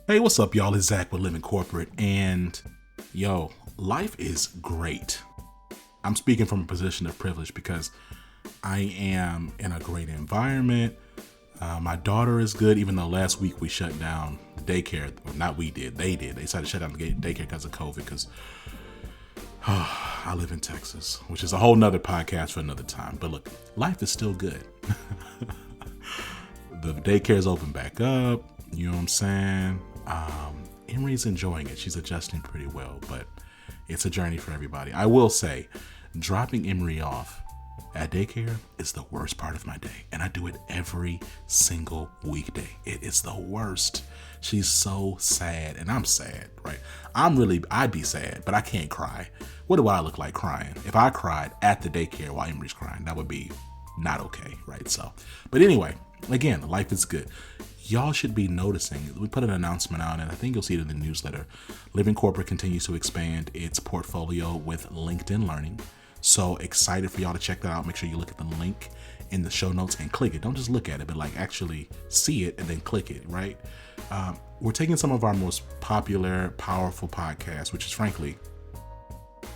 Hey, what's up, y'all? It's Zach with Living Corporate, and yo, life is great. I'm speaking from a position of privilege because I am in a great environment. My daughter is good, even though last week we shut down the daycare. Well, not we did, they did. They decided to shut down the daycare because of COVID, because I live in Texas, which is a whole nother podcast for another time. But look, life is still good. The daycare is open back up. You know what I'm saying? Emery's enjoying it. She's adjusting pretty well, but it's a journey for everybody. I will say, dropping Emery off at daycare is the worst part of my day, and I do it every single weekday. It is the worst. She's so sad, and I'm sad, right? I'd be sad, but I can't cry. What do I look like crying? If I cried at the daycare while Emery's crying, that would be not okay, right? So, but anyway, again, life is good. Y'all should be noticing. We put an announcement out, and I think you'll see it in the newsletter. Living Corporate continues to expand its portfolio with LinkedIn Learning. So excited for y'all to check that out. Make sure you look at the link in the show notes and click it. Don't just look at it, but like actually see it and then click it, right? We're taking some of our most popular, powerful podcasts, which is frankly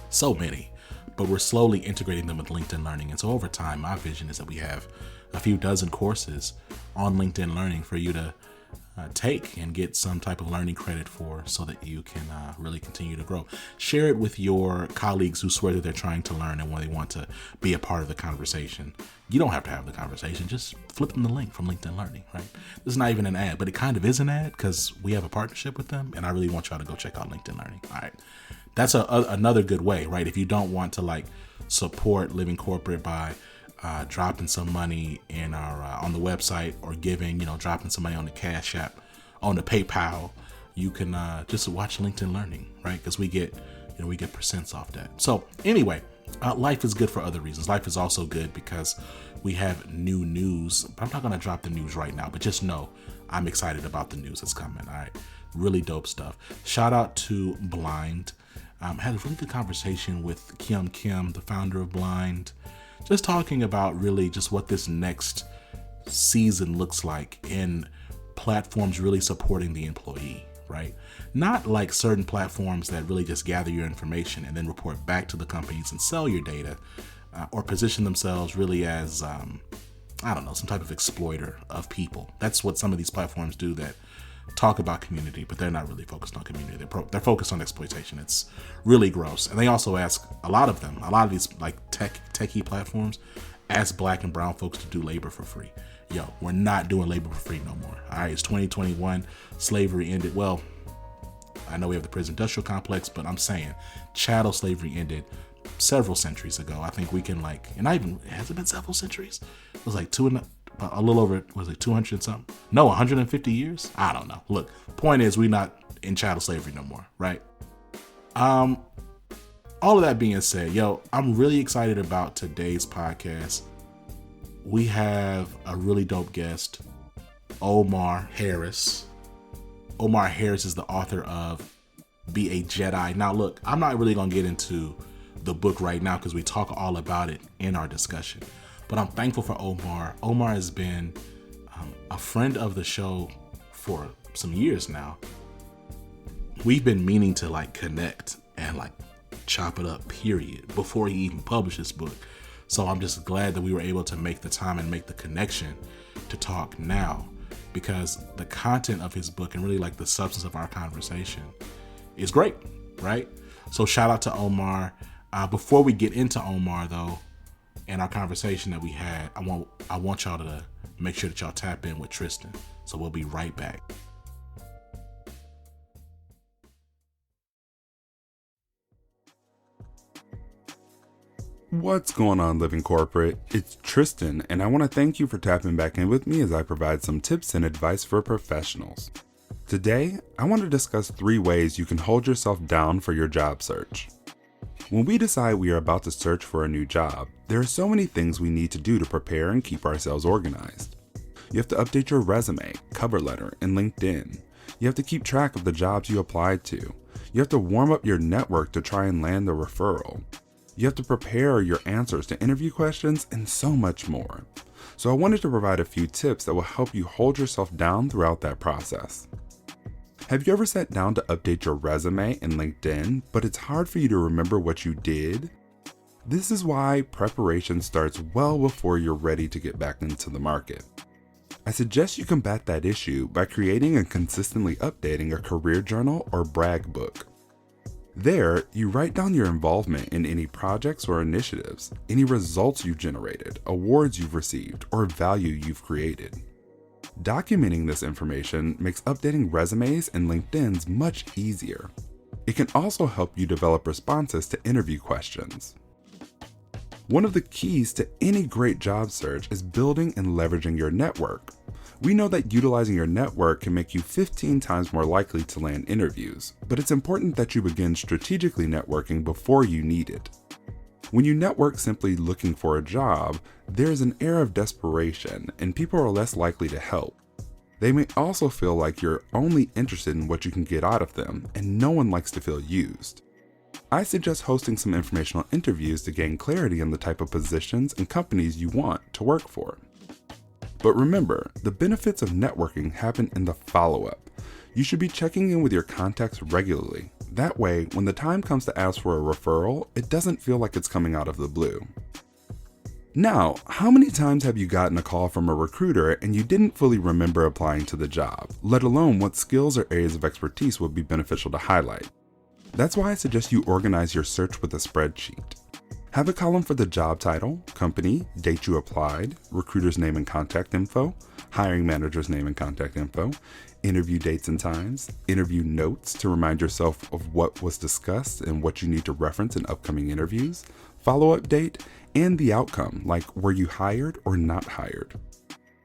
so many, but we're slowly integrating them with LinkedIn Learning. And so over time, my vision is that we have a few dozen courses on LinkedIn Learning for you to take and get some type of learning credit for, so that you can really continue to grow. Share it with your colleagues who swear that they're trying to learn and when they want to be a part of the conversation. You don't have to have the conversation. Just flip them the link from LinkedIn Learning, right? This is not even an ad, but it kind of is an ad because we have a partnership with them, and I really want y'all to go check out LinkedIn Learning. All right. That's another good way, right? If you don't want to like support Living Corporate by dropping some money in our on the website, or giving, dropping some money on the Cash App, on the PayPal, you can just watch LinkedIn Learning, right? Because we get percents off that. So anyway, life is good for other reasons. Life is also good because we have new news. But I'm not going to drop the news right now, but just know I'm excited about the news that's coming. All right, really dope stuff. Shout out to Blind. Had a really good conversation with Kim, the founder of Blind. Just talking about really just what this next season looks like in platforms really supporting the employee, right? Not like certain platforms that really just gather your information and then report back to the companies and sell your data, or position themselves really as, some type of exploiter of people. That's what some of these platforms do, that talk about community, but they're not really focused on community. They're focused on exploitation. It's really gross. And they also ask a lot of these like techie platforms ask Black and brown folks to do labor for free. Yo, we're not doing labor for free no more. All right, it's 2021. Slavery ended. Well, I know we have the prison industrial complex, but I'm saying chattel slavery ended several centuries ago. I think we can has it been several centuries? It was like a little over, was it 200 and something? No, 150 years? I don't know. Look, point is, we're not in chattel slavery no more, right? All of that being said, I'm really excited about today's podcast. We have a really dope guest, Omar Harris. Omar Harris is the author of Be a Jedi. Now, look, I'm not really going to get into the book right now because we talk all about it in our discussion. But I'm thankful for Omar. Omar has been a friend of the show for some years now. We've been meaning to connect and chop it up, period, before he even published his book. So I'm just glad that we were able to make the time and make the connection to talk now, because the content of his book and really the substance of our conversation is great, right? So shout out to Omar. Before we get into Omar though, and our conversation that we had, I want y'all to make sure that y'all tap in with Tristan. So we'll be right back. What's going on, Living Corporate? It's Tristan, and I want to thank you for tapping back in with me as I provide some tips and advice for professionals. Today, I want to discuss 3 ways you can hold yourself down for your job search. When we decide we are about to search for a new job, there are so many things we need to do to prepare and keep ourselves organized. You have to update your resume, cover letter, and LinkedIn. You have to keep track of the jobs you applied to. You have to warm up your network to try and land a referral. You have to prepare your answers to interview questions and so much more. So I wanted to provide a few tips that will help you hold yourself down throughout that process. Have you ever sat down to update your resume in LinkedIn, but it's hard for you to remember what you did? This is why preparation starts well before you're ready to get back into the market. I suggest you combat that issue by creating and consistently updating a career journal or brag book. There, you write down your involvement in any projects or initiatives, any results you've generated, awards you've received, or value you've created. Documenting this information makes updating resumes and LinkedIn's much easier. It can also help you develop responses to interview questions. One of the keys to any great job search is building and leveraging your network. We know that utilizing your network can make you 15 times more likely to land interviews, but it's important that you begin strategically networking before you need it. When you network simply looking for a job, there's an air of desperation and people are less likely to help. They may also feel like you're only interested in what you can get out of them, and no one likes to feel used. I suggest hosting some informational interviews to gain clarity on the type of positions and companies you want to work for. But remember, the benefits of networking happen in the follow-up. You should be checking in with your contacts regularly. That way, when the time comes to ask for a referral, it doesn't feel like it's coming out of the blue. Now, how many times have you gotten a call from a recruiter and you didn't fully remember applying to the job, let alone what skills or areas of expertise would be beneficial to highlight? That's why I suggest you organize your search with a spreadsheet. Have a column for the job title, company, date you applied, recruiter's name and contact info, hiring manager's name and contact info, interview dates and times, interview notes to remind yourself of what was discussed and what you need to reference in upcoming interviews, follow-up date, and the outcome, like were you hired or not hired.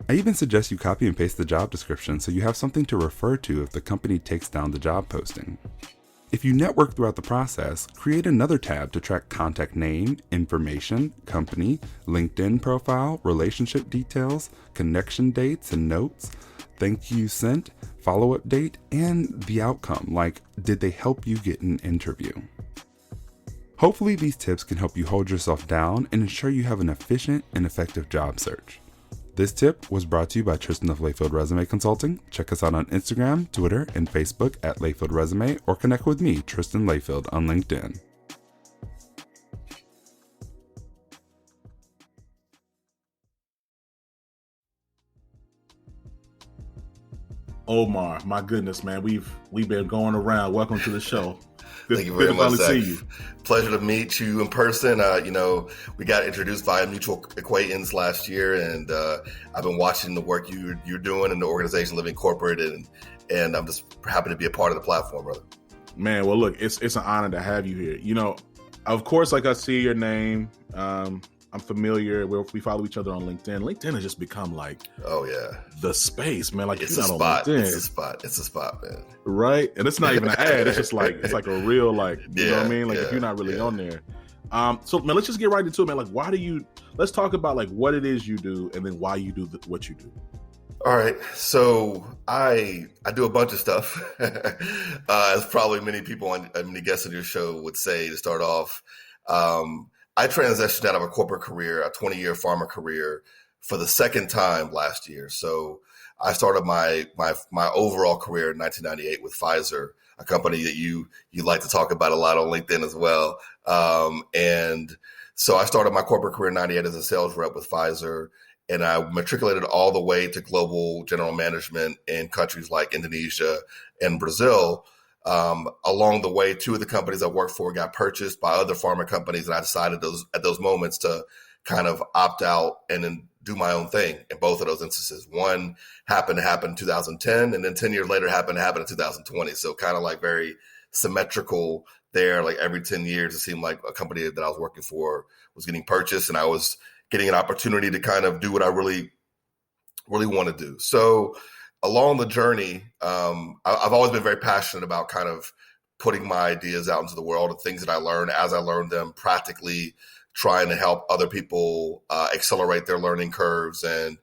I even suggest you copy and paste the job description so you have something to refer to if the company takes down the job posting. If you network throughout the process, create another tab to track contact name, information, company, LinkedIn profile, relationship details, connection dates and notes, thank you sent, follow-up date, and the outcome, like did they help you get an interview? Hopefully these tips can help you hold yourself down and ensure you have an efficient and effective job search. This tip was brought to you by Tristan of Layfield Resume Consulting. Check us out on Instagram, Twitter, and Facebook at Layfield Resume, or connect with me, Tristan Layfield, on LinkedIn. Omar, my goodness, man, we've been going around. Welcome to the show. Thank you very much, Zach. See you. Pleasure to meet you in person. We got introduced by a mutual acquaintance last year, and I've been watching the work you're doing in the organization, Living Corporate, and I'm just happy to be a part of the platform, brother. Man, well, look, it's an honor to have you here. Of course, like I see your name. I'm familiar. We follow each other on LinkedIn. LinkedIn has just become like, oh yeah, the space, man. Like it's a spot. It's a spot, man. Right, and it's not even an ad. It's just like it's like a real like you know what I mean. Like if you're not really on there. So man, let's just get right into it, man. Like, let's talk about like what it is you do, and then why you do what you do. All right, so I do a bunch of stuff, as probably many people on many guests on your show would say to start off. I transitioned out of a corporate career, a 20-year pharma career, for the second time last year. So I started my overall career in 1998 with Pfizer, a company that you like to talk about a lot on LinkedIn as well. And so I started my corporate career in 98 as a sales rep with Pfizer, and I matriculated all the way to global general management in countries like Indonesia and Brazil. Along the way, two of the companies I worked for got purchased by other pharma companies, and I decided at those moments to kind of opt out and then do my own thing in both of those instances. One happened to happen in 2010, and then 10 years later happened to happen in 2020. So kind of like very symmetrical there. Like every 10 years, it seemed like a company that I was working for was getting purchased, and I was getting an opportunity to kind of do what I really, really want to do. So along the journey, I've always been very passionate about kind of putting my ideas out into the world, the things that I learned as I learned them, practically trying to help other people accelerate their learning curves and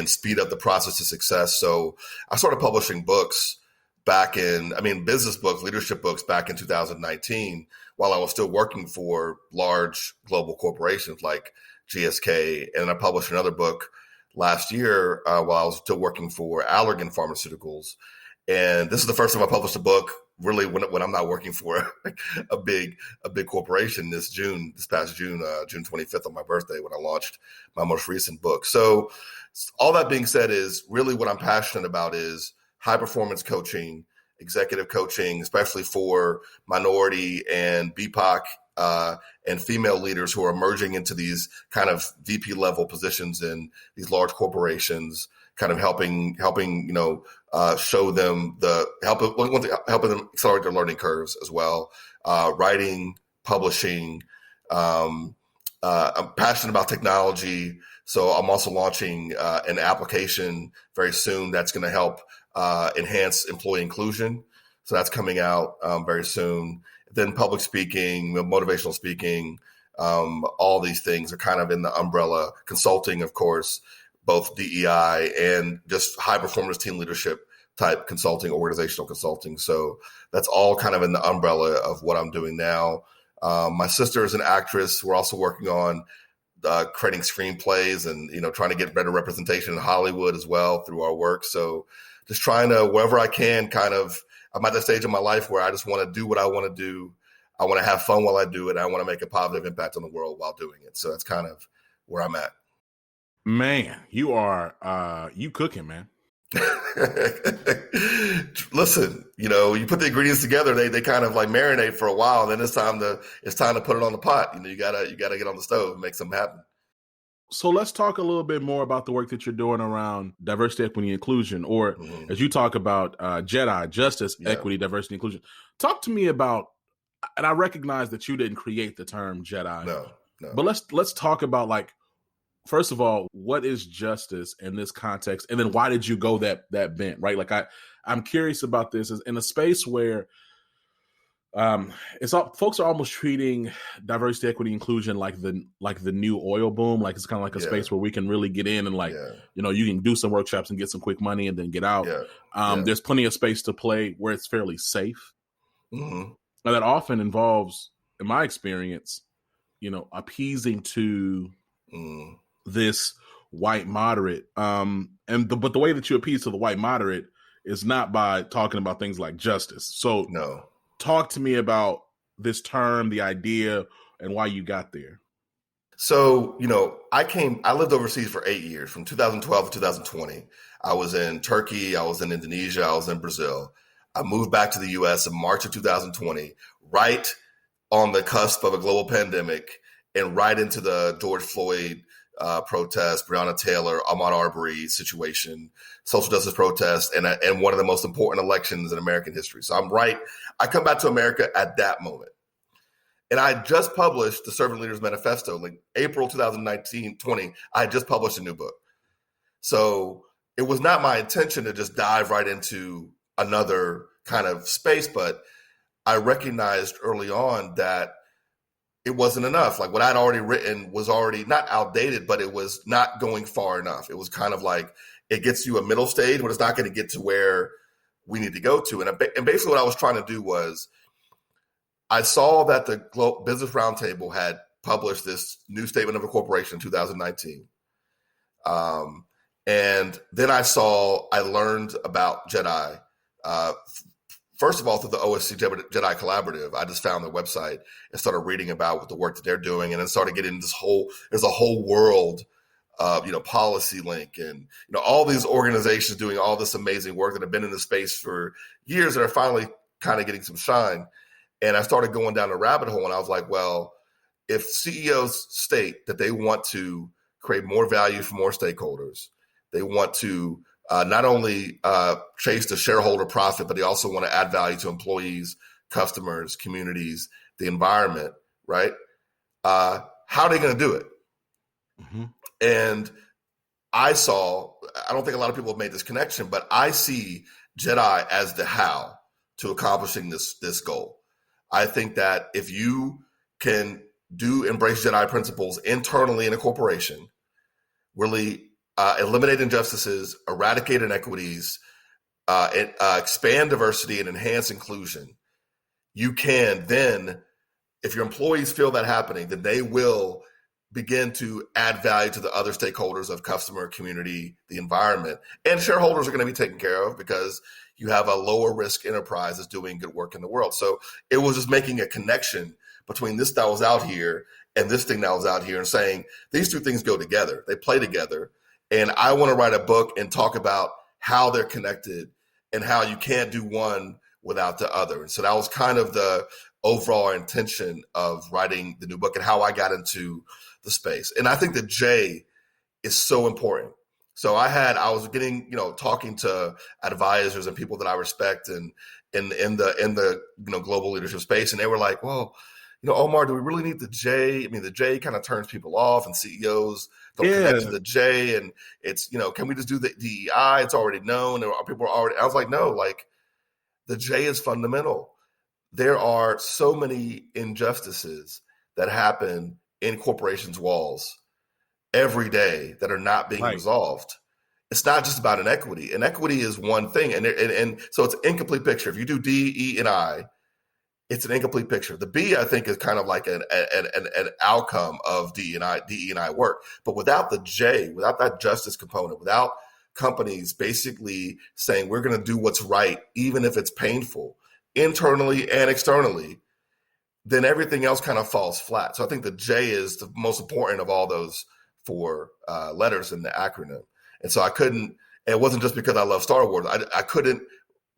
speed up the process to success. So I started publishing books business books, leadership books back in 2019, while I was still working for large global corporations like GSK. And I published another book last year while I was still working for Allergan Pharmaceuticals. And this is the first time I published a book, really, when I'm not working for a big corporation. This past June, June 25th, on my birthday, when I launched my most recent book. So all that being said, is really what I'm passionate about is high performance coaching, executive coaching, especially for minority and BIPOC and female leaders who are emerging into these kind of VP level positions in these large corporations, kind of helping show them helping them accelerate their learning curves as well. Writing, publishing. I'm passionate about technology, so I'm also launching an application very soon that's going to help enhance employee inclusion. So that's coming out very soon. Then public speaking, motivational speaking, all these things are kind of in the umbrella. Consulting, of course, both DEI and just high performance team leadership type consulting, organizational consulting. So that's all kind of in the umbrella of what I'm doing now. My sister is an actress. We're also working on creating screenplays and, trying to get better representation in Hollywood as well through our work. So just trying to, wherever I can, I'm at that stage in my life where I just want to do what I want to do. I want to have fun while I do it. I want to make a positive impact on the world while doing it. So that's kind of where I'm at. Man, you are you cooking, man. Listen, you put the ingredients together, they kind of like marinate for a while, and then it's time to put it on the pot. You gotta get on the stove and make something happen. So let's talk a little bit more about the work that you're doing around diversity, equity, inclusion, or as you talk about J.E.D.I, justice, equity, diversity, inclusion. Talk to me about, and I recognize that you didn't create the term J.E.D.I. No. But let's talk about, like, first of all, what is justice in this context? And then why did you go that bent, right? Like I'm curious about this, is in a space where folks are almost treating diversity, equity, inclusion like the new oil boom. Like it's kind of like a space where we can really get in and you can do some workshops and get some quick money and then get out. There's plenty of space to play where it's fairly safe. Mm-hmm. Now that often involves, in my experience, appeasing to this white moderate. But the way that you appease to the white moderate is not by talking about things like justice. So no. Talk to me about this term, the idea, and why you got there. So, I lived overseas for 8 years, from 2012 to 2020. I was in Turkey, I was in Indonesia, I was in Brazil. I moved back to the US in March of 2020, right on the cusp of a global pandemic, and right into the George Floyd protest, Breonna Taylor, Ahmaud Arbery situation, social justice protest, and one of the most important elections in American history. So I come back to America at that moment. And I just published the Servant Leaders Manifesto, like April 2019-20. I had just published a new book. So it was not my intention to just dive right into another kind of space, but I recognized early on that it wasn't enough. Like what I'd already written was already not outdated, but it was not going far enough. It was kind of like it gets you a middle stage, but it's not going to get to where we need to go to. And basically what I was trying to do was, I saw that the Global Business Roundtable had published this new statement of incorporation in 2019. And then I learned about J.E.D.I. First of all, through the OSC Jedi Collaborative. I just found their website and started reading about the work that they're doing, and then started getting there's a whole world of, Policy Link and, all these organizations doing all this amazing work that have been in the space for years and are finally kind of getting some shine. And I started going down a rabbit hole, and I was like, well, if CEOs state that they want to create more value for more stakeholders, they want to not only chase the shareholder profit, but they also want to add value to employees, customers, communities, the environment, right? How are they going to do it? Mm-hmm. And I don't think a lot of people have made this connection, but I see J.E.D.I as the how to accomplishing this goal. I think that if you can embrace J.E.D.I principles internally in a corporation, really eliminate injustices, eradicate inequities, expand diversity, and enhance inclusion, you can then, if your employees feel that happening, then they will begin to add value to the other stakeholders of customer, community, the environment. And shareholders are going to be taken care of because you have a lower risk enterprise that's doing good work in the world. So it was just making a connection between this that was out here and this thing that was out here and saying these two things go together. They play together. And I want to write a book and talk about how they're connected and how you can't do one without the other. And so that was kind of the overall intention of writing the new book and how I got into the space. And I think the J is so important. So I was getting, talking to advisors and people that I respect and in the global leadership space. And they were like, well, Omar, do we really need the J? I mean, the J kind of turns people off and CEOs don't connect to the J. And it's, can we just do the DEI? It's already known. People are already, I was like, no, like the J is fundamental. There are so many injustices that happen in corporations' walls every day that are not being resolved. It's not just about inequity. Inequity is one thing. And so it's an incomplete picture. If you do D, E, and I, it's an incomplete picture. The B, I think, is kind of like an outcome of D and I work. But without the J, without that justice component, without companies basically saying we're going to do what's right, even if it's painful, internally and externally, then everything else kind of falls flat. So I think the J is the most important of all those four letters in the acronym. And so it wasn't just because I love Star Wars. I couldn't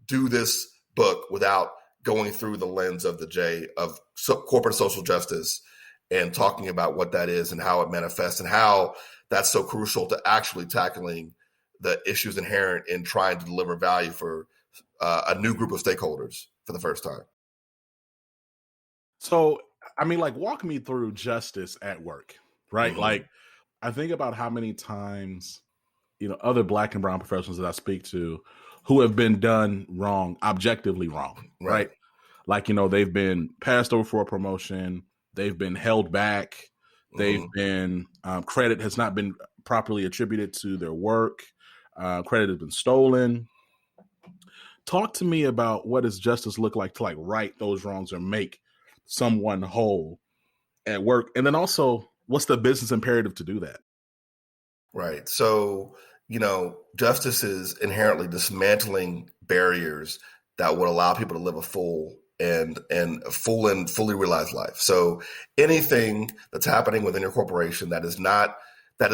do this book without going through the lens of the J of corporate social justice and talking about what that is and how it manifests and how that's so crucial to actually tackling the issues inherent in trying to deliver value for a new group of stakeholders for the first time. So, I mean, like, walk me through justice at work, right? Mm-hmm. Like, I think about how many times, other Black and brown professionals that I speak to who have been done wrong, objectively wrong, right? Like, they've been passed over for a promotion, they've been held back, they've been, credit has not been properly attributed to their work, credit has been stolen. Talk to me about what does justice look like to right those wrongs or make someone whole at work. And then also, what's the business imperative to do that? Right. So, justice is inherently dismantling barriers that would allow people to live a full and fully realized life. So anything that's happening within your corporation that is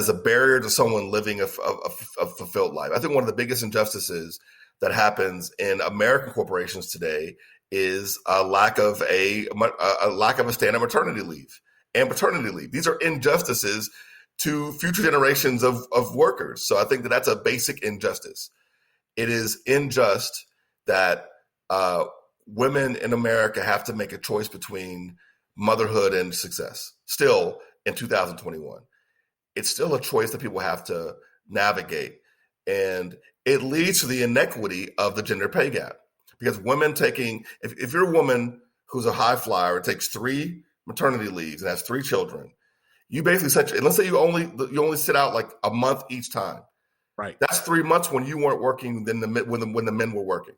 a barrier to someone living a fulfilled life. I think one of the biggest injustices that happens in American corporations today is a lack of a standard maternity leave and paternity leave. These are injustices to future generations of workers. So I think that's a basic injustice. It is unjust that women in America have to make a choice between motherhood and success. Still in 2021, it's still a choice that people have to navigate. And it leads to the inequity of the gender pay gap. Because women if you're a woman who's a high flyer, takes 3 maternity leaves and has 3 children, you basically let's say you only sit out like a month each time. Right. That's 3 months when you weren't working when the men were working.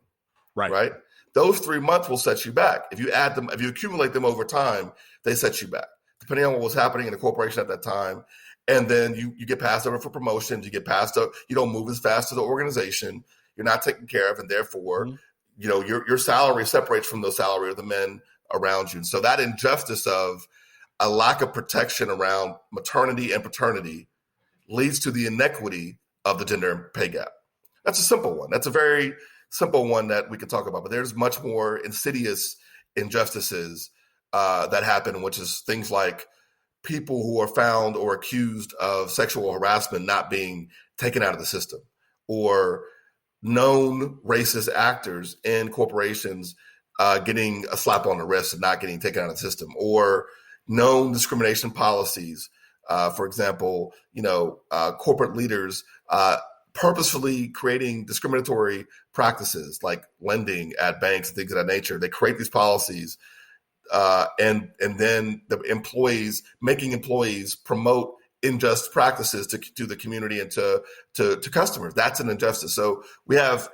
Right. Those 3 months will set you back. If you add them, if you accumulate them over time, they set you back, depending on what was happening in the corporation at that time. And then you get passed over for promotions, you don't move as fast to the organization, you're not taken care of, and therefore, your salary separates from the salary of the men around you. And so that injustice of a lack of protection around maternity and paternity leads to the inequity of the gender pay gap. That's a simple one. That's a very simple one that we can talk about, but there's much more insidious injustices that happen, which is things like people who are found or accused of sexual harassment not being taken out of the system, or known racist actors in corporations getting a slap on the wrist and not getting taken out of the system, or known discrimination policies. For example, corporate leaders purposefully creating discriminatory practices like lending at banks and things of that nature. They create these policies and then making employees promote unjust practices to the community and to customers. That's an injustice. So we have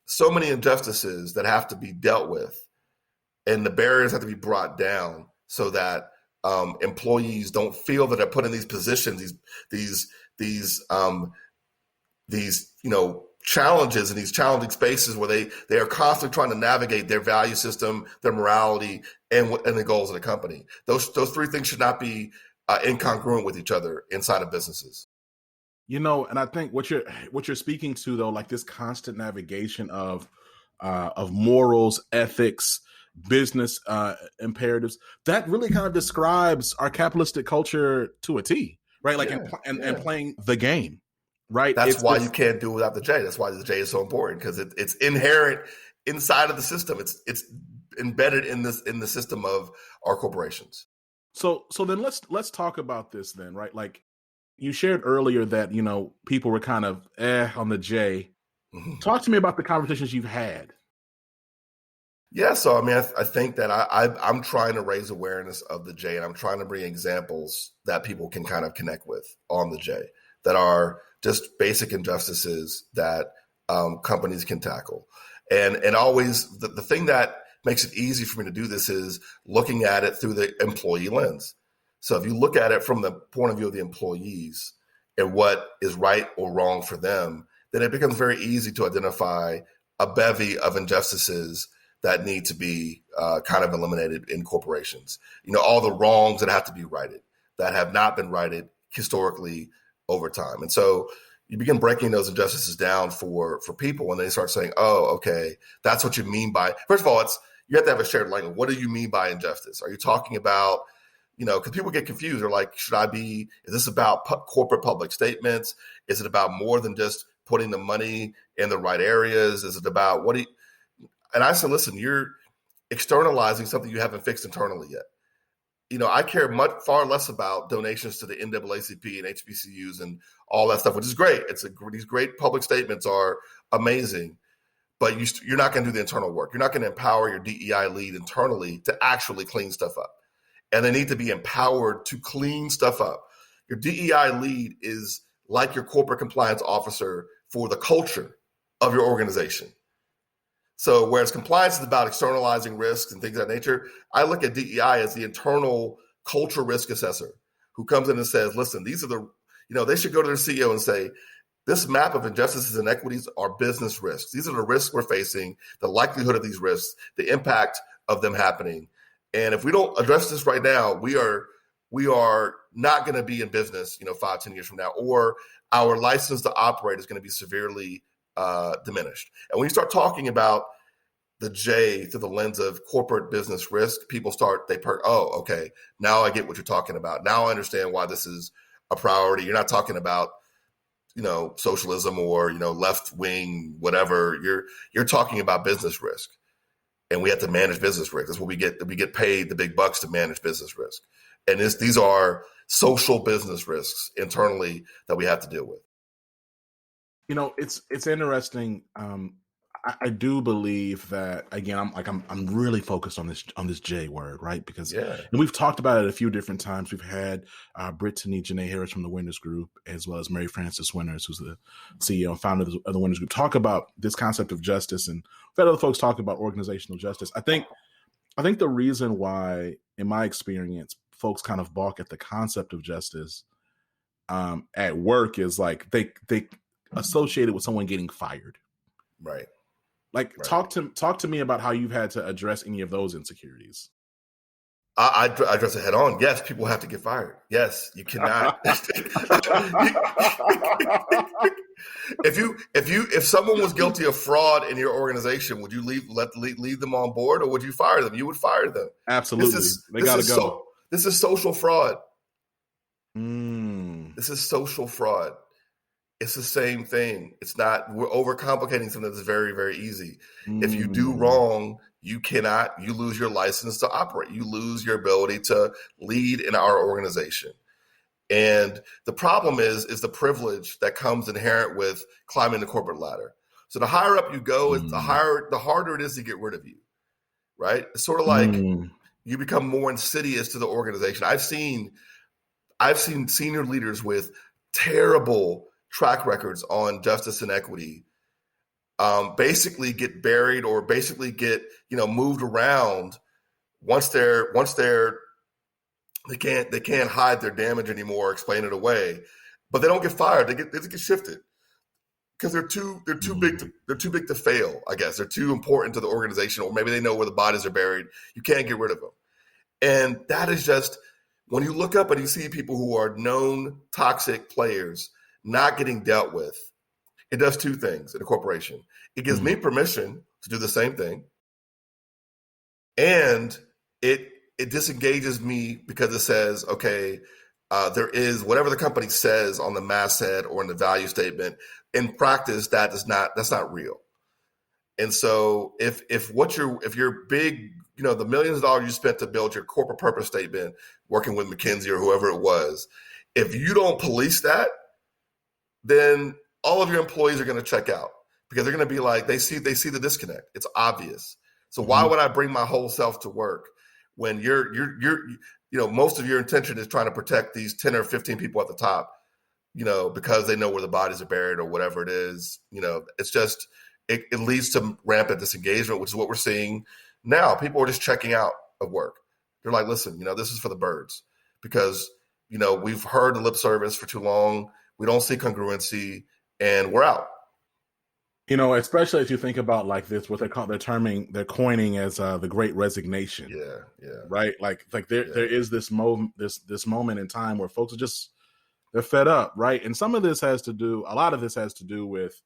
so many injustices that have to be dealt with, and the barriers have to be brought down so that employees don't feel that they're put in these positions, these challenges and these challenging spaces where they are constantly trying to navigate their value system, their morality, and the goals of the company. Those three things should not be incongruent with each other inside of businesses. And I think what you're speaking to, though, like this constant navigation of morals, ethics, business imperatives, that really kind of describes our capitalistic culture to a T, right? Like, and playing the game, right? That's why you can't do it without the J. That's why the J is so important, because it's inherent inside of the system. It's embedded in the system of our corporations. So then let's talk about this then, right? Like, you shared earlier that, people were kind of on the J. Mm-hmm. Talk to me about the conversations you've had. Yeah, so I mean, I think that I'm trying to raise awareness of the J, and I'm trying to bring examples that people can kind of connect with on the J that are just basic injustices that companies can tackle. And always the thing that makes it easy for me to do this is looking at it through the employee lens. So if you look at it from the point of view of the employees and what is right or wrong for them, then it becomes very easy to identify a bevy of injustices that need to be kind of eliminated in corporations. All the wrongs that have to be righted, that have not been righted historically over time. And so you begin breaking those injustices down for people, and they start saying, oh, okay, that's what you mean by, first of all, you have to have a shared language. What do you mean by injustice? Are you talking about, because people get confused. They're like, is this about corporate public statements? Is it about more than just putting the money in the right areas? Is it about and I said, listen, you're externalizing something you haven't fixed internally yet. I care far less about donations to the NAACP and HBCUs and all that stuff, which is great. These great public statements are amazing, but you're not going to do the internal work. You're not going to empower your DEI lead internally to actually clean stuff up. And they need to be empowered to clean stuff up. Your DEI lead is like your corporate compliance officer for the culture of your organization. So whereas compliance is about externalizing risks and things of that nature, I look at DEI as the internal culture risk assessor who comes in and says, listen, these are they should go to their CEO and say, this map of injustices and inequities are business risks. These are the risks we're facing, the likelihood of these risks, the impact of them happening. And if we don't address this right now, we are not going to be in business, 5-10 years from now, or our license to operate is going to be severely diminished. And when you start talking about the J through the lens of corporate business risk, people oh, okay, now I get what you're talking about. Now I understand why this is a priority. You're not talking about, socialism or, left wing, whatever. You're talking about business risk. And we have to manage business risk. That's what we get. We get paid the big bucks to manage business risk. And these are social business risks internally that we have to deal with. It's interesting. I do believe that, again, I'm really focused on this J word, right? Because and we've talked about it a few different times. We've had Brittany Janae Harris from the Winners Group, as well as Mary Frances Winters, who's the CEO and founder of the Winners Group, talk about this concept of justice, and we've had other folks talk about organizational justice. I think the reason why, in my experience, folks kind of balk at the concept of justice at work is like they associate it with someone getting fired, right? Like, talk to me about how you've had to address any of those insecurities. I address it head on. Yes, people have to get fired. Yes, you cannot. If someone was guilty of fraud in your organization, would you leave them on board, or would you fire them? You would fire them. Absolutely, they gotta go. This is social fraud. This is social fraud. It's the same thing. It's not, we're overcomplicating something that's very, very easy. If you do wrong, you lose your license to operate. You lose your ability to lead in our organization. And the problem is the privilege that comes inherent with climbing the corporate ladder. So the higher up you go, the harder it is to get rid of you, right? It's sort of like you become more insidious to the organization. I've seen senior leaders with terrible track records on justice and equity basically get buried or basically get moved around once they're They can't hide their damage anymore, explain it away, but they don't get fired. They get shifted because they're too big to fail. I guess they're too important to the organization, or maybe they know where the bodies are buried. You can't get rid of them, and that is just when you look up and you see people who are known toxic players not getting dealt with. It does two things in a corporation. It gives me permission to do the same thing, and it disengages me because it says, okay, there is whatever the company says on the masthead or in the value statement. In practice, that's not real. And so if you're big, the millions of dollars you spent to build your corporate purpose statement, working with McKinsey or whoever it was, if you don't police that, then all of your employees are going to check out because they're going to be like, they see the disconnect. It's obvious. So why would I bring my whole self to work when you're most of your intention is trying to protect these 10 or 15 people at the top, because they know where the bodies are buried or whatever it is. It's just it leads to rampant disengagement, which is what we're seeing now. People are just checking out of work. They're like, listen, this is for the birds because we've heard the lip service for too long. We don't see congruency, and we're out. Especially as you think about like this, what they're coining as the Great Resignation. Yeah. Right. Like there is this moment in time where folks are they're fed up. Right. And a lot of this has to do with,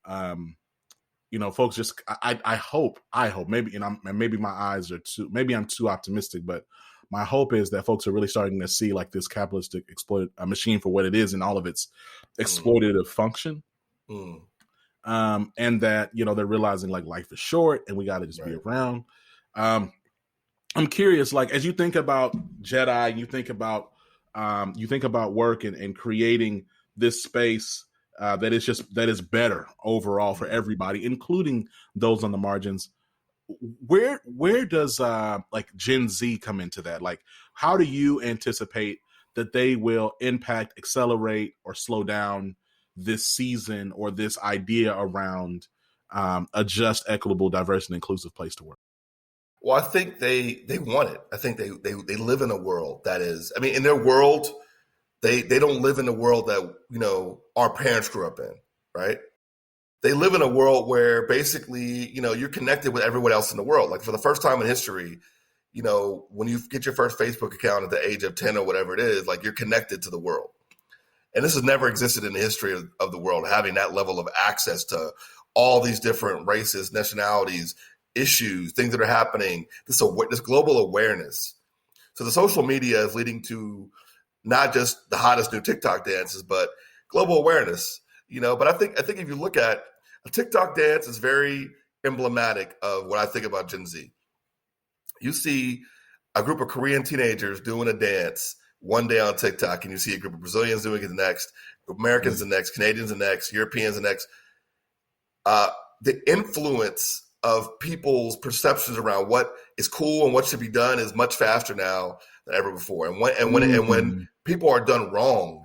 folks just, I hope maybe, maybe my eyes are maybe I'm too optimistic, but my hope is that folks are really starting to see like this capitalistic machine for what it is and all of its exploitative function. And that, they're realizing like life is short and we got to just be around. I'm curious, like, as you think about Jedi, you think about work and creating this space that is better overall for everybody, including those on the margins. Where does like Gen Z come into that? Like, how do you anticipate that they will impact, accelerate, or slow down this season or this idea around a just, equitable, diverse, and inclusive place to work? Well, I think they want it. I think they live in a world that is, in their world, they don't live in the world that, our parents grew up in, right? They live in a world where basically, you're connected with everyone else in the world. Like for the first time in history, when you get your first Facebook account at the age of 10 or whatever it is, like you're connected to the world. And this has never existed in the history of the world, having that level of access to all these different races, nationalities, issues, things that are happening, this global awareness. So the social media is leading to not just the hottest new TikTok dances, but global awareness. But I think if you look at a TikTok dance is very emblematic of what I think about Gen Z. You see a group of Korean teenagers doing a dance one day on TikTok, and you see a group of Brazilians doing it the next, Americans the next, Canadians the next, Europeans the next. The influence of people's perceptions around what is cool and what should be done is much faster now than ever before. And when people are done wrong,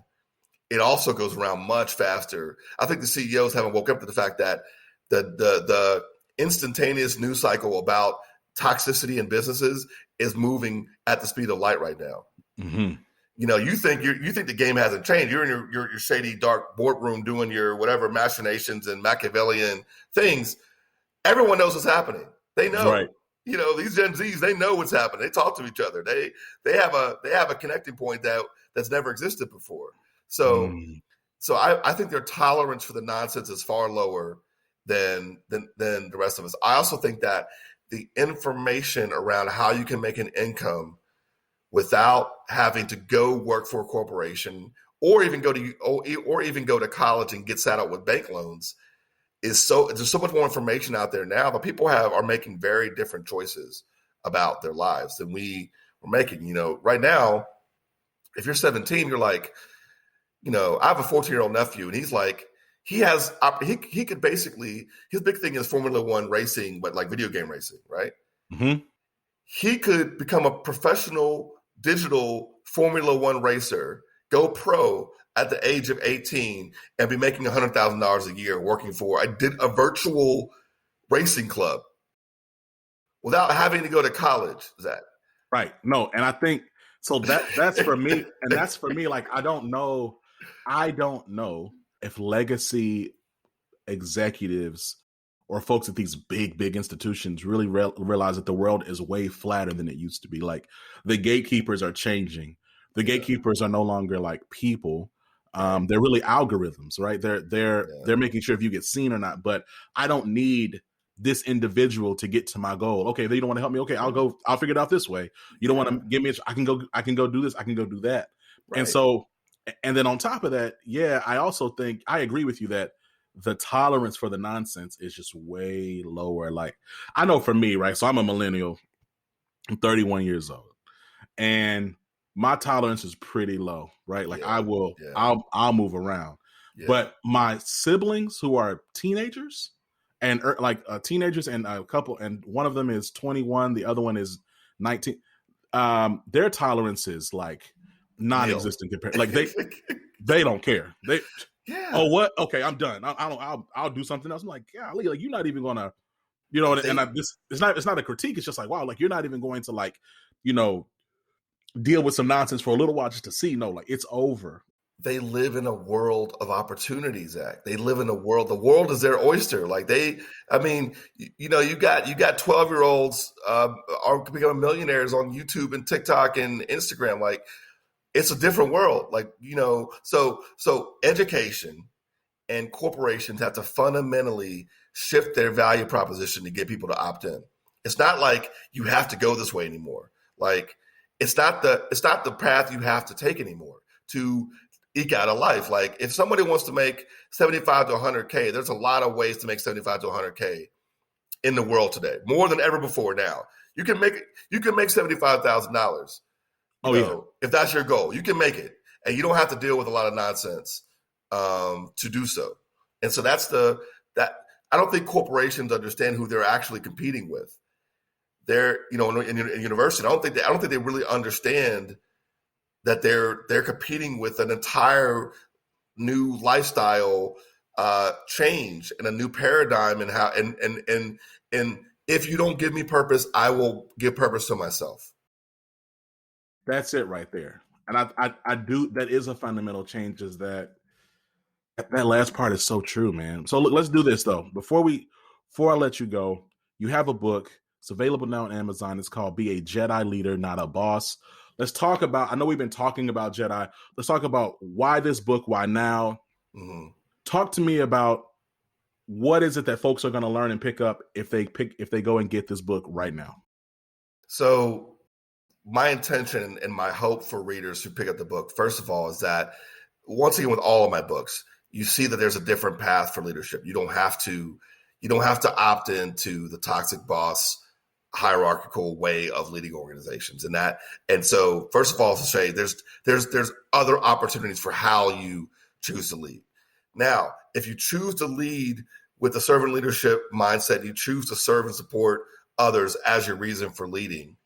it also goes around much faster. I think the CEOs haven't woke up to the fact that the instantaneous news cycle about toxicity in businesses is moving at the speed of light right now. Mm-hmm. You think the game hasn't changed. You're in your shady, dark boardroom doing your whatever machinations and Machiavellian things. Everyone knows what's happening. They know. Right. These Gen Zs, they know what's happening. They talk to each other. They have a connecting point that's never existed before. So I think their tolerance for the nonsense is far lower than the rest of us. I also think that the information around how you can make an income without having to go work for a corporation or even go to college and get saddled with bank loans there's so much more information out there now, but people are making very different choices about their lives than we were making. Right now, if you're 17, you're like, I have a 14-year-old nephew, and he's like, he could basically, his big thing is Formula One racing, but like video game racing, right? Mm-hmm. He could become a professional digital Formula One racer, go pro at the age of 18 and be making $100,000 a year working for a virtual racing club without having to go to college, Zach. Right. No, and I think So that's for me, and that's for me. Like, I don't know if legacy executives or folks at these big institutions really realize that the world is way flatter than it used to be. Like, the gatekeepers are changing. The gatekeepers are no longer like people. They're really algorithms, right? They're making sure if you get seen or not. But I don't need this individual to get to my goal. Okay, they don't want to help me. Okay, I'll figure it out this way. You don't want to give me, I can go do this. I can go do that. Right. And so, and then on top of that, I also think I agree with you that the tolerance for the nonsense is just way lower. Like, I know for me, right? So I'm a millennial. I'm 31 years old, and my tolerance is pretty low, right? Like, I'll move around. But my siblings who are teenagers and teenagers, and a couple, and one of them is 21, the other one is 19. Their tolerance is like non-existent compared. Like, they don't care. Oh, what? Okay, I'm done. I'll do something else. I'm like, golly, like, you're not even gonna, it's not a critique. It's just like, wow, like, you're not even going to, like, deal with some nonsense for a little while just to see. No, like, it's over. They live in a world of opportunities, Zach. They live in a world. The world is their oyster. Like, you got 12-year-olds are becoming millionaires on YouTube and TikTok and Instagram. Like, it's a different world. Like, so education and corporations have to fundamentally shift their value proposition to get people to opt in. It's not like you have to go this way anymore. Like, it's not the path you have to take anymore to eke out a life. Like, if somebody wants to make 75 to 100K, there's a lot of ways to make 75 to 100K in the world today, more than ever before. Now you can make $75,000. If that's your goal, you can make it, and you don't have to deal with a lot of nonsense to do so. And so that I don't think corporations understand who they're actually competing with. They're, in university, I don't think they really understand that they're competing with an entire new lifestyle change and a new paradigm, and how and if you don't give me purpose, I will give purpose to myself. That's it right there. And I do, that is a fundamental change, is that last part is so true, man. So look, let's do this though. Before I let you go, you have a book. It's available now on Amazon. It's called Be a Jedi Leader, Not a Boss. Let's talk about, I know we've been talking about Jedi. Let's talk about why this book, why now. Mm-hmm. Talk to me about what is it that folks are going to learn and pick up if they go and get this book right now. So my intention and my hope for readers who pick up the book, first of all, is that, once again, with all of my books, you see that there's a different path for leadership. You don't have to opt into the toxic boss hierarchical way of leading organizations. And so first of all, to say there's other opportunities for how you choose to lead. Now, if you choose to lead with a servant leadership mindset, you choose to serve and support others as your reason for leading,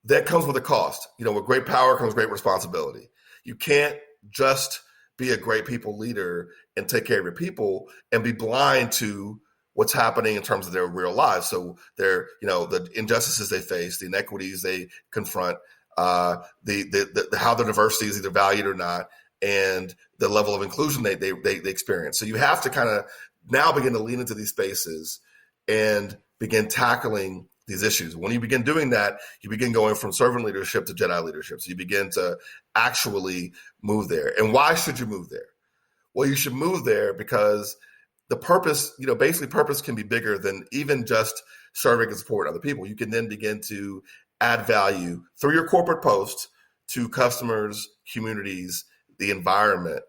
that comes with a cost. With great power comes great responsibility. You can't just be a great people leader and take care of your people and be blind to what's happening in terms of their real lives. So the injustices they face, the inequities they confront, the how their diversity is either valued or not, and the level of inclusion they experience. So you have to kind of now begin to lean into these spaces and begin tackling these issues. When you begin doing that, you begin going from servant leadership to Jedi leadership. So you begin to actually move there. And why should you move there? Well, you should move there because the purpose, basically purpose can be bigger than even just serving and supporting other people. You can then begin to add value through your corporate post to customers, communities, the environment,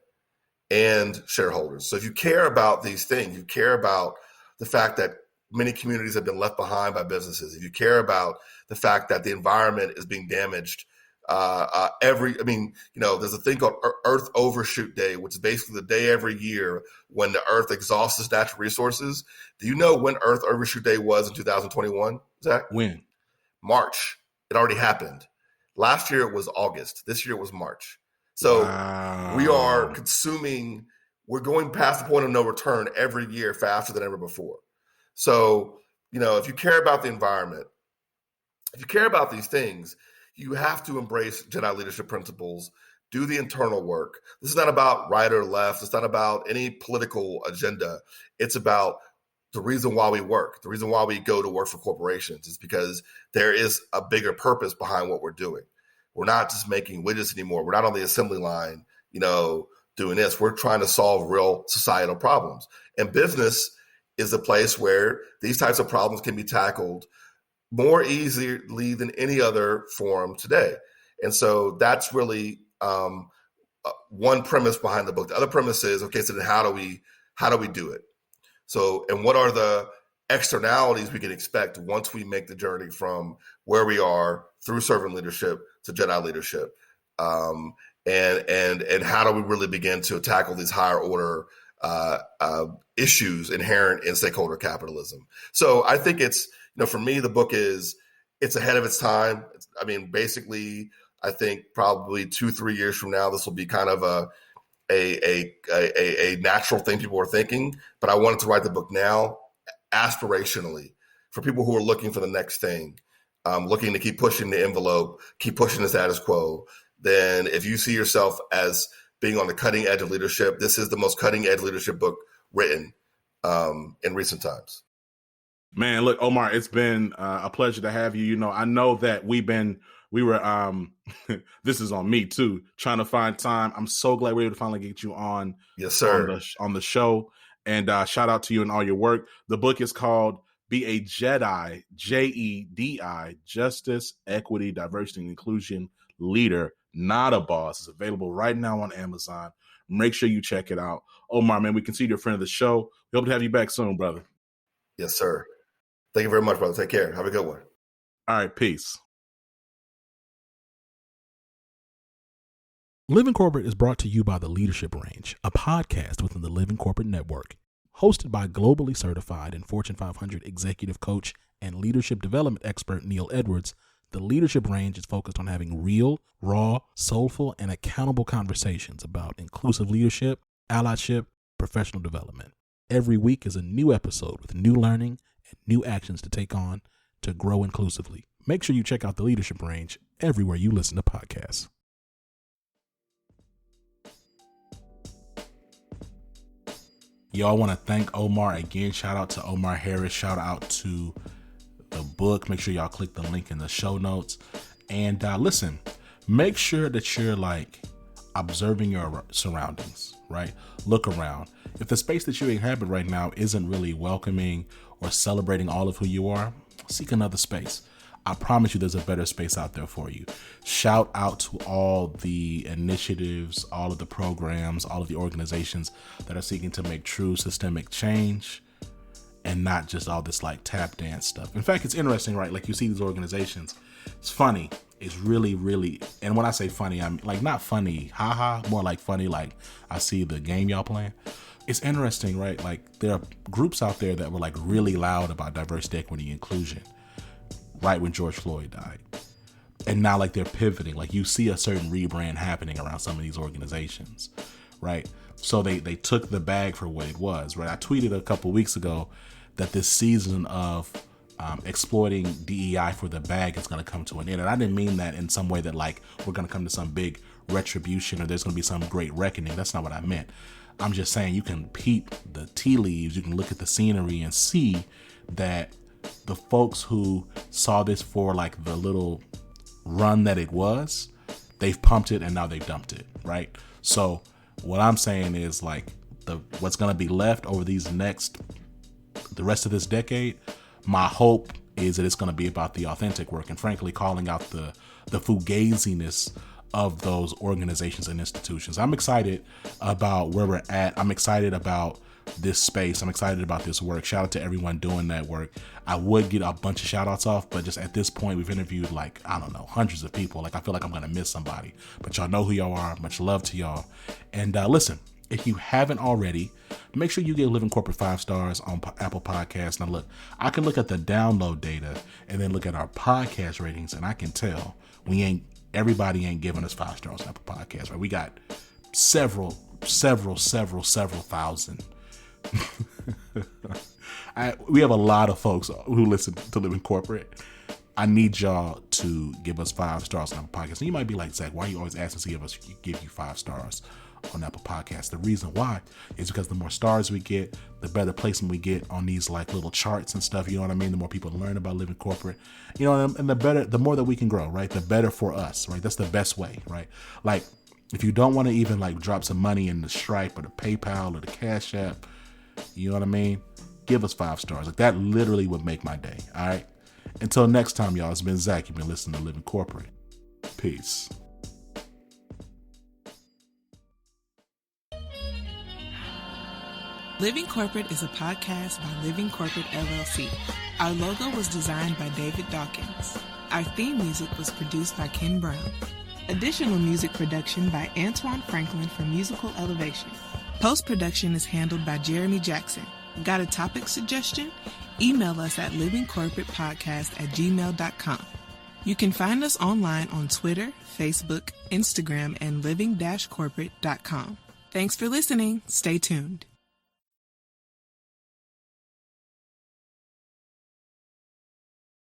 and shareholders. So if you care about these things, you care about the fact that many communities have been left behind by businesses, if you care about the fact that the environment is being damaged, there's a thing called Earth Overshoot Day, which is basically the day every year when the Earth exhausts its natural resources. Do you know when Earth Overshoot Day was in 2021, Zach? When? March. It already happened. Last year it was August. This year it was March. So We are consuming, we're going past the point of no return every year faster than ever before. So, if you care about the environment, if you care about these things, you have to embrace Jedi leadership principles, do the internal work. This is not about right or left. It's not about any political agenda. It's about the reason why we work. The reason why we go to work for corporations is because there is a bigger purpose behind what we're doing. We're not just making widgets anymore. We're not on the assembly line, doing this. We're trying to solve real societal problems. And business is a place where these types of problems can be tackled more easily than any other forum today. And so that's really one premise behind the book. The other premise is, okay, so then how do we do it? So, and what are the externalities we can expect once we make the journey from where we are through servant leadership to Jedi leadership? And how do we really begin to tackle these higher order issues inherent in stakeholder capitalism? So I think it's, for me, the book it's ahead of its time. Basically, I think probably 2-3 years from now, this will be kind of a natural thing people are thinking. But I wanted to write the book now, aspirationally, for people who are looking for the next thing, looking to keep pushing the envelope, keep pushing the status quo. Then if you see yourself as being on the cutting edge of leadership, this is the most cutting edge leadership book written in recent times. Man, look, Omar, it's been a pleasure to have you. I know that we were, this is on me too, trying to find time. I'm so glad we were able to finally get you on. Yes, sir. On the show. And shout out to you and all your work. The book is called Be a Jedi, J.E.D.I, Justice, Equity, Diversity, and Inclusion Leader, Not a Boss. It's available right now on Amazon. Make sure you check it out. Omar, man, we consider you a friend of the show. We hope to have you back soon, brother. Yes, sir. Thank you very much, brother. Take care. Have a good one. All right, peace. Living Corporate is brought to you by The Leadership Range, a podcast within the Living Corporate Network. Hosted by globally certified and Fortune 500 executive coach and leadership development expert Neil Edwards, The Leadership Range is focused on having real, raw, soulful, and accountable conversations about inclusive leadership, allyship, professional development. Every week is a new episode with new learning and new actions to take on to grow inclusively. Make sure you check out The Leadership Range everywhere you listen to podcasts. Y'all want to thank Omar again. Shout out to Omar Harris. Shout out to the book. Make sure y'all click the link in the show notes. And listen, make sure that you're observing your surroundings, right? Look around. If the space that you inhabit right now isn't really welcoming or celebrating all of who you are, seek another space. I promise you there's a better space out there for you. Shout out to all the initiatives, all of the programs, all of the organizations that are seeking to make true systemic change and not just all this tap dance stuff. In fact, it's interesting, right? You see these organizations. It's funny. It's really, really, and when I say funny, I'm not funny, haha, more funny, I see the game y'all playing. It's interesting, right? There are groups out there that were really loud about diversity, equity, inclusion right when George Floyd died. And now they're pivoting. You see a certain rebrand happening around some of these organizations, right? So they took the bag for what it was, right? I tweeted a couple weeks ago that this season of exploiting DEI for the bag is going to come to an end. And I didn't mean that in some way that we're going to come to some big retribution or there's going to be some great reckoning. That's not what I meant. I'm just saying you can peep the tea leaves, you can look at the scenery and see that the folks who saw this for the little run that it was, they've pumped it and now they've dumped it, right? So what I'm saying is what's going to be left over the rest of this decade, my hope is that it's going to be about the authentic work and frankly calling out the fugaziness of those organizations and institutions. I'm excited about where we're at. I'm excited about this space. I'm excited about this work. Shout out to everyone doing that work. I would get a bunch of shout outs off, but just at this point, we've interviewed hundreds of people. I feel like I'm going to miss somebody, but y'all know who y'all are. Much love to y'all. And listen, if you haven't already, make sure you give Living Corporate 5 stars on Apple Podcasts. Now look, I can look at the download data and then look at our podcast ratings, and I can tell everybody ain't giving us 5 stars on Apple Podcasts, right? We got several thousand. We have a lot of folks who listen to Living Corporate, I need y'all to give us 5 stars on Apple Podcasts. And you might be like, Zach, why are you always asking us to give you 5 stars on Apple Podcasts? The reason why is because the more stars we get, the better placement we get on these like little charts and stuff. You know what I mean? The more people learn about living corporate, you know, and the more that we can grow, right? The better for us, right? That's the best way, right? Like, if you don't want to even like drop some money in the Stripe or the PayPal or the Cash App, you know what I mean? Give us 5 stars. Like, that literally would make my day. All right. Until next time, y'all, it's been Zach. You've been listening to Living Corporate. Peace. Living Corporate is a podcast by Living Corporate LLC. Our logo was designed by David Dawkins. Our theme music was produced by Ken Brown. Additional music production by Antoine Franklin for Musical Elevation. Post-production is handled by Jeremy Jackson. Got a topic suggestion? Email us at livingcorporatepodcast@gmail.com. You can find us online on Twitter, Facebook, Instagram, and living-corporate.com. Thanks for listening. Stay tuned.